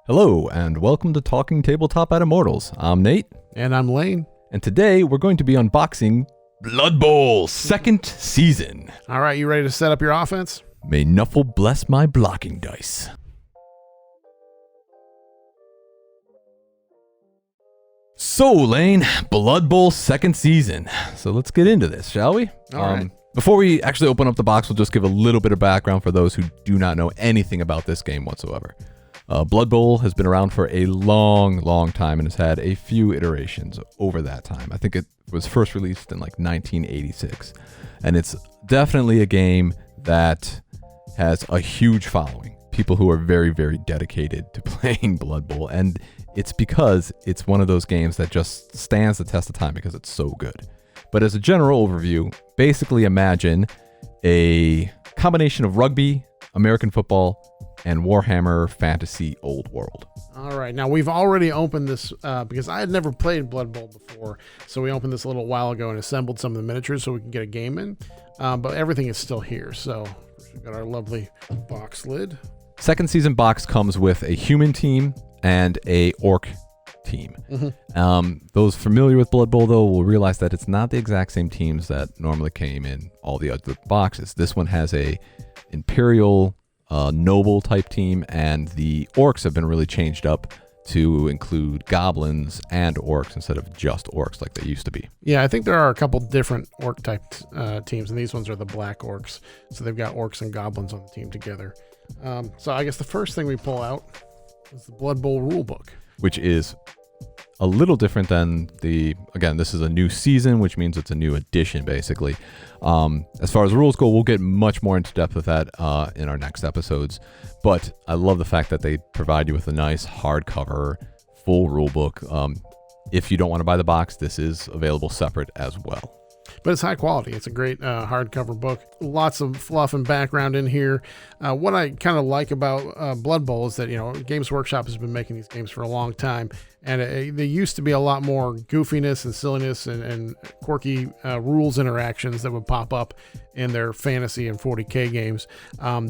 Hello, and welcome to Talking Tabletop at Immortals. I'm Nate. And I'm Lane. And today we're going to be unboxing Blood Bowl 2nd Season. All right, you ready to set up your offense? May Nuffle bless my blocking dice. So, Lane, Blood Bowl 2nd Season. So let's get into this, shall we? All right. Before we actually open up the box, we'll just give a little bit of background for those who do not know anything about this game whatsoever. Blood Bowl has been around for a long time and has had a few iterations over that time. I think it was first released in like 1986. And it's definitely a game that has a huge following. People who are very dedicated to playing Blood Bowl. And it's because it's one of those games that just stands the test of time because it's so good. But as a general overview, basically imagine a combination of rugby, American football, and Warhammer Fantasy Old World. All right. Now, we've already opened this because I had never played Blood Bowl before. So we opened this a little while ago and assembled some of the miniatures so we can get a game in. But everything is still here. So we've got our lovely box lid. 2nd season box comes with a human team and a orc team. Those familiar with Blood Bowl, though, will realize that it's not the exact same teams that normally came in all the other boxes. This one has a Imperial noble type team, and the orcs have been really changed up to include goblins and orcs instead of just orcs like they used to be. Yeah, I think there are a couple different orc type teams, and these ones are the black orcs. So they've got orcs and goblins on the team together. So I guess the first thing we pull out is the Blood Bowl rulebook, which is a little different than again, this is a new season, which means it's a new edition, basically. As far as rules go, we'll get much more into depth with that in our next episodes. But I love the fact that they provide you with a nice hardcover, full rule book. If you don't want to buy the box, this is available separate as well. But it's high quality. It's a great hardcover book. Lots of fluff and background in here. What I kind of like about Blood Bowl is that, Games Workshop has been making these games for a long time. And there used to be a lot more goofiness and silliness and quirky rules interactions that would pop up in their fantasy and 40K games.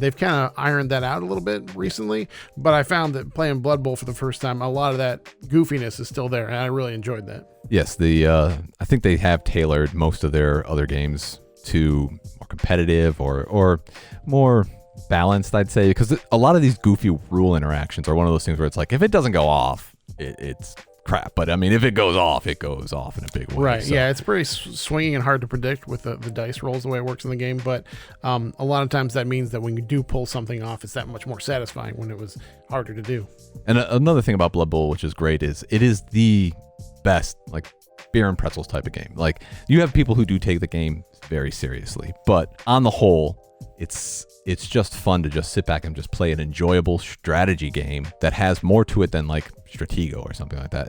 They've kind of ironed that out a little bit recently, but I found that playing Blood Bowl for the first time, a lot of that goofiness is still there, and I really enjoyed that. Yes, I think they have tailored most of their other games to more competitive or more balanced, I'd say, because a lot of these goofy rule interactions are one of those things where it's like, if it doesn't go off, it's crap. But I mean, if it goes off, it goes off in a big way. Right. So. Yeah, it's pretty swinging and hard to predict with the dice rolls the way it works in the game. But a lot of times that means that when you do pull something off, it's that much more satisfying when it was harder to do. And another thing about Blood Bowl, which is great, is it is the best like beer and pretzels type of game. Like, you have people who do take the game very seriously, but on the whole, it's just fun to just sit back and just play an enjoyable strategy game that has more to it than like Stratego or something like that.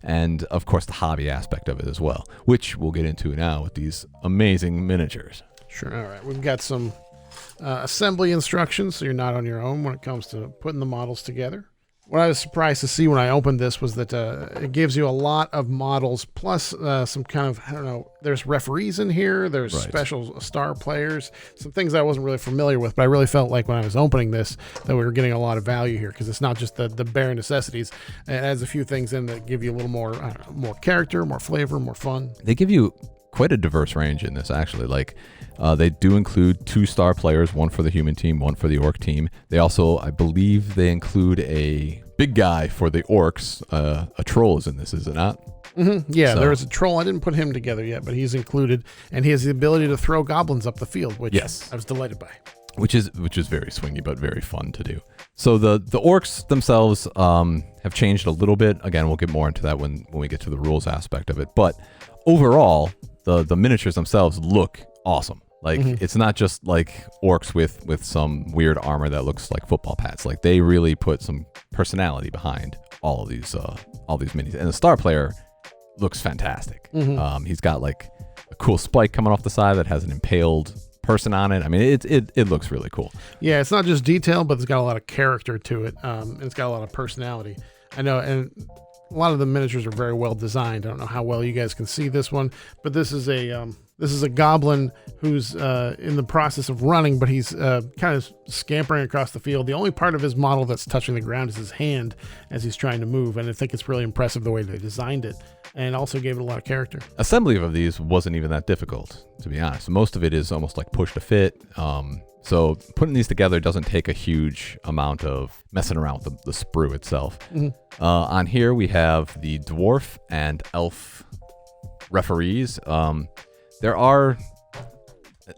And of course the hobby aspect of it as well, which we'll get into now with these amazing miniatures. Sure. All right. We've got some assembly instructions, so you're not on your own when it comes to putting the models together. What I was surprised to see when I opened this was that it gives you a lot of models, plus some kind of, there's referees in here, there's special star players, some things I wasn't really familiar with, but I really felt like when I was opening this that we were getting a lot of value here, because it's not just the bare necessities. It adds a few things in that give you a little more, more character, more flavor, more fun. They give you quite a diverse range in this, actually. Like, they do include 2 star players, one for the human team, one for the orc team. They also, I believe, they include a big guy for the orcs. A troll is in this, is it not? Yeah, there is a troll. I didn't put him together yet, but he's included, and he has the ability to throw goblins up the field, which I was delighted by. Which is very swingy, but very fun to do. So the orcs themselves have changed a little bit. Again, we'll get more into that when we get to the rules aspect of it. But overall, the miniatures themselves look awesome. Like, it's not just like orcs with some weird armor that looks like football pads. Like, they really put some personality behind all these minis. And the star player looks fantastic. He's got like a cool spike coming off the side that has an impaled person on it. I mean, it looks really cool. Yeah, it's not just detail, but it's got a lot of character to it. And it's got a lot of personality. I know, and a lot of the miniatures are very well designed. I don't know how well you guys can see this one, but this is a This is a goblin who's in the process of running, but he's kind of scampering across the field. The only part of his model that's touching the ground is his hand as he's trying to move, and I think it's really impressive the way they designed it, and also gave it a lot of character. Assembly of these wasn't even that difficult, to be honest. Most of it is almost like push to fit. So putting these together doesn't take a huge amount of messing around with the sprue itself. On here we have the Dwarf and Elf Referees. There are,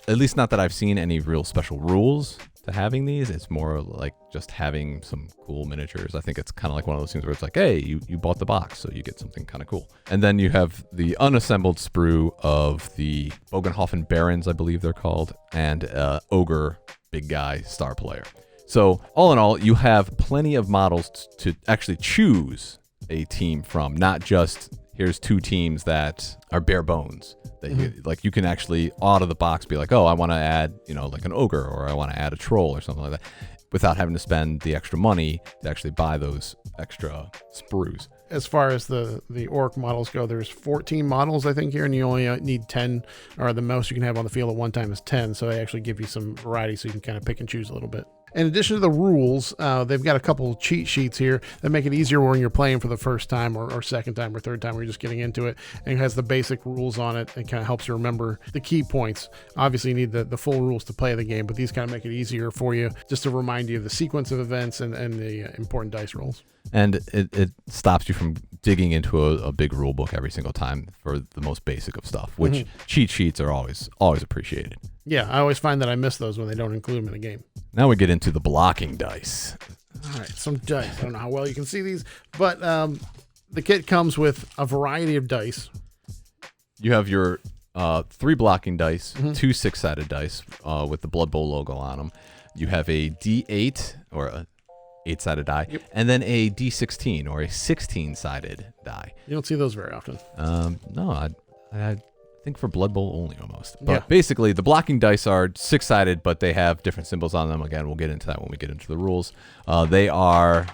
at least not that I've seen, any real special rules to having these. It's more like just having some cool miniatures. I think it's kind of like one of those things where it's like, hey, you bought the box, so you get something kind of cool. And then you have the unassembled sprue of the Bogenhofen Barons, I believe they're called, and Ogre big guy star player. So all in all, you have plenty of models to actually choose a team from, not just here's two teams that are bare bones. That you can actually out of the box be like, oh, I want to add, like an ogre, or I want to add a troll or something like that, without having to spend the extra money to actually buy those extra sprues. As far as the orc models go, there's 14 models, I think, here, and you only need 10, or the most you can have on the field at one time is 10. So they actually give you some variety, so you can kind of pick and choose a little bit. In addition to the rules, they've got a couple of cheat sheets here that make it easier when you're playing for the first time or second time or third time where you're just getting into it. And it has the basic rules on it. It kind of helps you remember the key points. Obviously, you need the full rules to play the game, but these kind of make it easier for you just to remind you of the sequence of events and the important dice rolls. And it stops you from digging into a big rule book every single time for the most basic of stuff, which cheat sheets are always appreciated. Yeah, I always find that I miss those when they don't include them in the game. Now we get into the blocking dice. All right, some dice. I don't know how well you can see these, but the kit comes with a variety of dice. You have your 3 blocking dice, 2 6-sided dice with the Blood Bowl logo on them. You have a D8 or a 8-sided die, and then a D16 or a 16-sided die. You don't see those very often. No, I think for Blood Bowl only almost. But basically, the blocking dice are 6-sided, but they have different symbols on them. Again, we'll get into that when we get into the rules. They are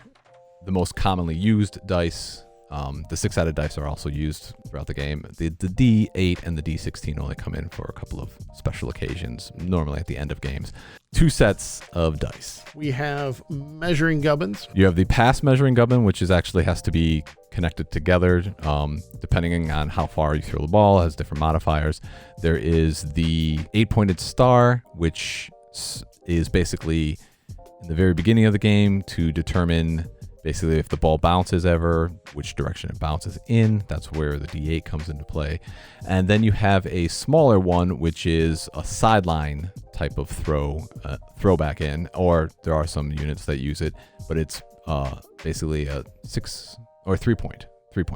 the most commonly used dice. The 6-sided dice are also used throughout the game. The D8 and the D16 only come in for a couple of special occasions, normally at the end of games. 2 sets of dice. We have measuring gubbins. You have the pass measuring gubbin, which actually has to be connected together, depending on how far you throw the ball, has different modifiers. There is the 8-pointed star, which is basically in the very beginning of the game to determine basically if the ball bounces ever, which direction it bounces in. That's where the D8 comes into play. And then you have a smaller one, which is a sideline type of throwback in, or there are some units that use it, but it's basically a 6 or 3-point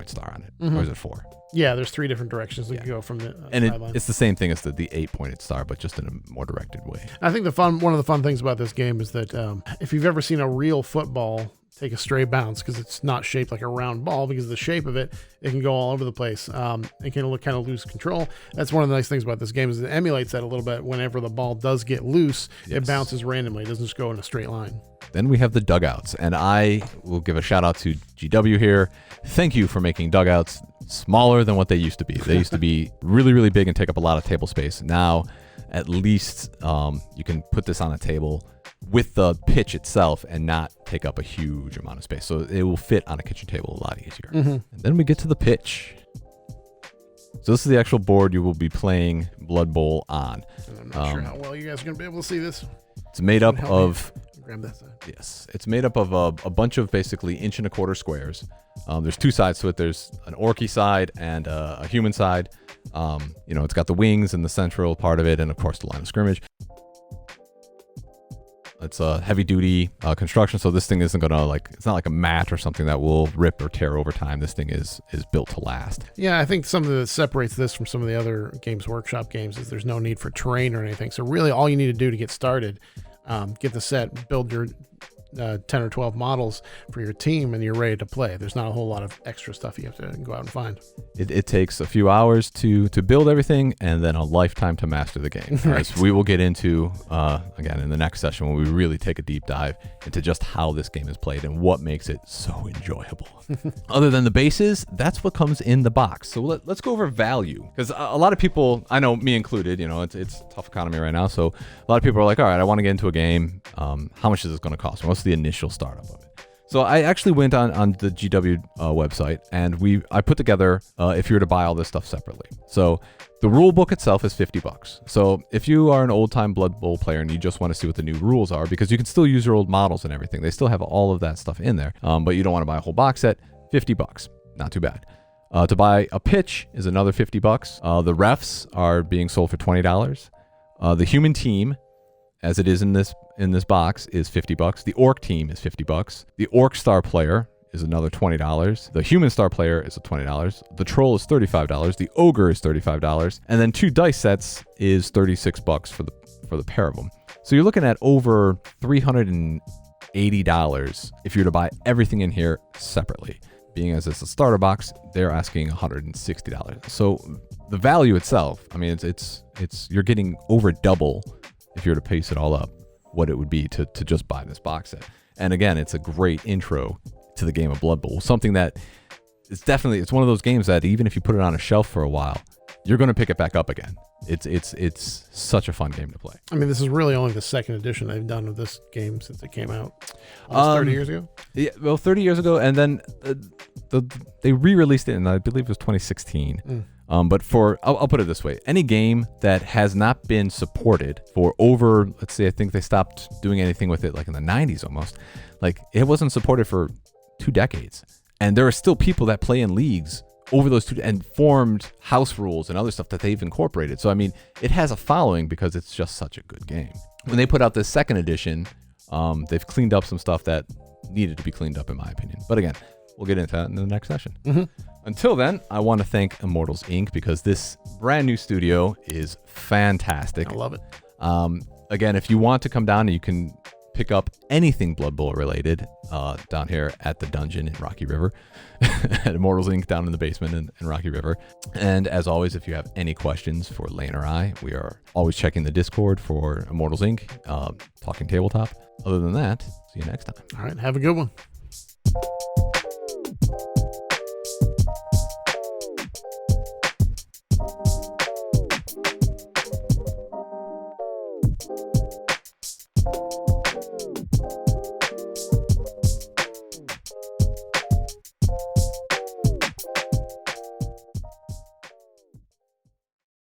star on it. Or is it 4? Yeah, there's 3 different directions that you go from the and sideline. It's the same thing as the 8-pointed star, but just in a more directed way. I think one of the fun things about this game is that if you've ever seen a real football take a stray bounce, because it's not shaped like a round ball, because of the shape of it can go all over the place. It can kind of lose control. That's one of the nice things about this game, is it emulates that a little bit. Whenever the ball does get loose, it bounces randomly. It doesn't just go in a straight line. Then we have the dugouts, and I will give a shout out to GW here. Thank you for making dugouts smaller than what they used to be. They used to be really, really big and take up a lot of table space. Now, at least you can put this on a table with the pitch itself and not take up a huge amount of space. So it will fit on a kitchen table a lot easier. And then we get to the pitch. So this is the actual board you will be playing Blood Bowl on. I'm not sure how well you guys are going to be able to see this. It's made up of... Grab that side. Yes, it's made up of a bunch of basically 1.25-inch squares. There's 2 sides to it. There's an orky side and a human side. It's got the wings in the central part of it, and of course the line of scrimmage. It's a heavy-duty construction, so this thing isn't gonna it's not like a mat or something that will rip or tear over time. This thing is built to last. Yeah, I think something that separates this from some of the other Games Workshop games is there's no need for terrain or anything. So really, all you need to do to get started, get the set, build your 10 or 12 models for your team and you're ready to play. There's not a whole lot of extra stuff you have to go out and find. It takes a few hours to build everything and then a lifetime to master the game. Right. As we will get into, again, in the next session when we really take a deep dive into just how this game is played and what makes it so enjoyable. Other than the bases, that's what comes in the box. So let's go over value. Because a lot of people, I know me included, it's a tough economy right now. So a lot of people are like, all right, I want to get into a game. How much is this going to cost? What's the initial startup of it? So I actually went on the GW website and I put together if you were to buy all this stuff separately. So the rule book itself is $50. So if you are an old time Blood Bowl player and you just want to see what the new rules are, because you can still use your old models and everything, they still have all of that stuff in there. But you don't want to buy a whole box set, $50, not too bad. To buy a pitch is another $50. The refs are being sold for $20. The human team, as it is in this box, is $50. The orc team is $50. The orc star player is another $20. The human star player is $20. The troll is $35. The ogre is $35. And then 2 dice sets is $36 for the pair of them. So you're looking at over $380 if you're to buy everything in here separately. Being as it's a starter box, they're asking $160. So the value itself, I mean, it's you're getting over double if you were to pace it all up, what it would be to just buy this box set. And again, it's a great intro to the game of Blood Bowl. Something that it's one of those games that even if you put it on a shelf for a while, you're going to pick it back up again. It's such a fun game to play. I mean, this is really only the second edition I've done of this game since it came out. Almost 30 years ago? Yeah, well, 30 years ago, and then they re-released it in, I believe it was 2016. But I'll put it this way. Any game that has not been supported for over, let's say, I think they stopped doing anything with it like in the 90s almost. Like, it wasn't supported for 2 decades. And there are still people that play in leagues over those 2 and formed house rules and other stuff that they've incorporated. So, I mean, it has a following because it's just such a good game. When they put out this second edition, they've cleaned up some stuff that needed to be cleaned up, in my opinion. But again, we'll get into that in the next session. Until then, I want to thank Immortals Inc. because this brand new studio is fantastic. I love it. Again, if you want to come down, you can pick up anything Blood Bowl related down here at the dungeon in Rocky River, at Immortals Inc. down in the basement in Rocky River. And as always, if you have any questions for Lane or I, we are always checking the Discord for Immortals Inc., talking tabletop. Other than that, see you next time. All right, have a good one.